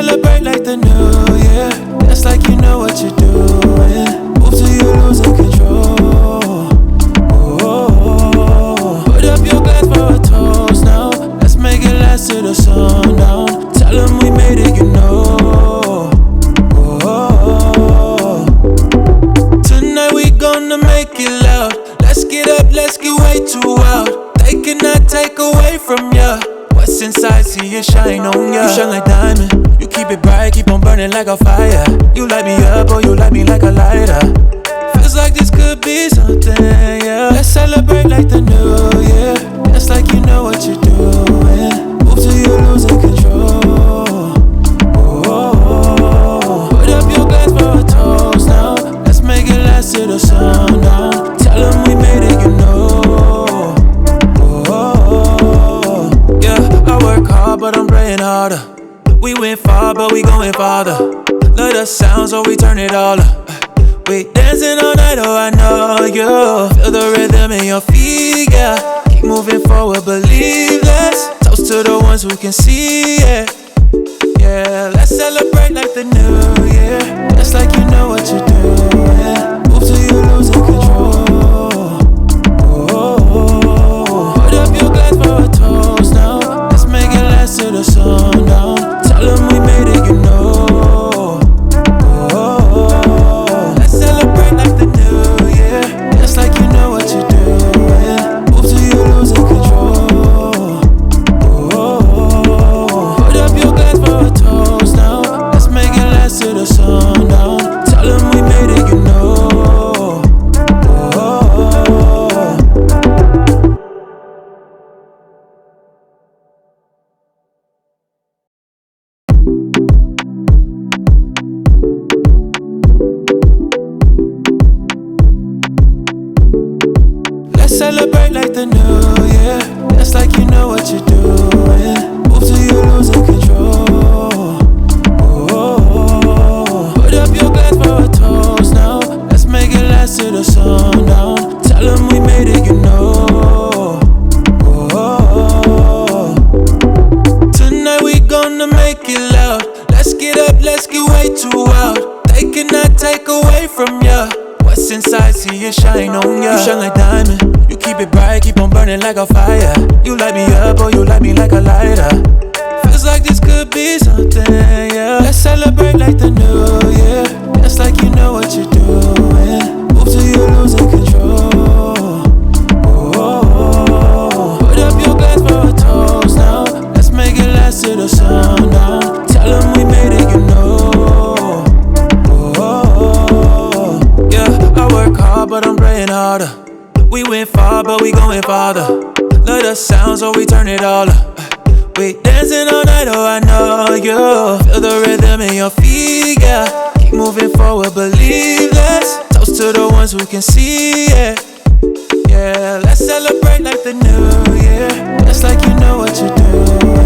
celebrate like the new year. Dance like you know what you're doing. Move till you losing control. Oh, put up your glass for a toast now. Let's make it last till the sundown. Tell them we made it, you know. Oh, tonight we gonna make it loud. Let's get up, let's get way too wild. They cannot take away from ya. What's inside, see it shine on ya. You shine like diamond, you keep it bright, keep on burning like a fire. You light me up, or you light me like a lighter. Feels like this could be something, yeah. Let's celebrate like the new year. Dance like you know what you're doing. Move till you losing control. Oh, put up your glass for a toast now. Let's make it last till the sundown. Tell them we made it, you know. But I'm praying harder. We went far, but we going farther. Love the sound, so we turn it all up. We dancing all night, oh I know you. Feel the rhythm in your feet, yeah. Keep moving forward, believe less. Toast to the ones who can see it. Yeah, let's celebrate like the new year. That's like you know what you're doing. Move till you losing control. Oh, put up your glass for a toast now. To the sundown. Tell them we made it, you know. Oh, let's celebrate like the new year. Dance like you know what you're doing. Move till you losing control. Oh, put up your glass for a toast now. Let's make it last to the sundown. Tell them we made it, you know. Celebrate like the new year. Dance like you know what you're doing. Move till you losing control. Oh, put up your glass for a toast now. Let's make it last till the sundown. Tell them we made it, you know. Oh, tonight we gonna make it loud. Let's get up, let's get way too wild. They cannot take away from ya. What's inside, see it shine on ya. You shine like diamond, you keep it bright, keep on burning like a fire. You light me up, or you light me like a lighter. Feels like this could be something, yeah. Let's celebrate like the new year. Dance like you know what you're doing. Move till you losing control. Oh, put up your glass for a toast now. Let's make it last till the sundown. Tell them we made it, you know. But I'm praying harder. We went far, but we going farther. Love the sound, so we turn it all up. We dancing all night, oh I know you. Feel the rhythm in your feet, yeah. Keep moving forward, believe less. Toast to the ones who can see it. Yeah, let's celebrate like the new year. That's like you know what you're doing.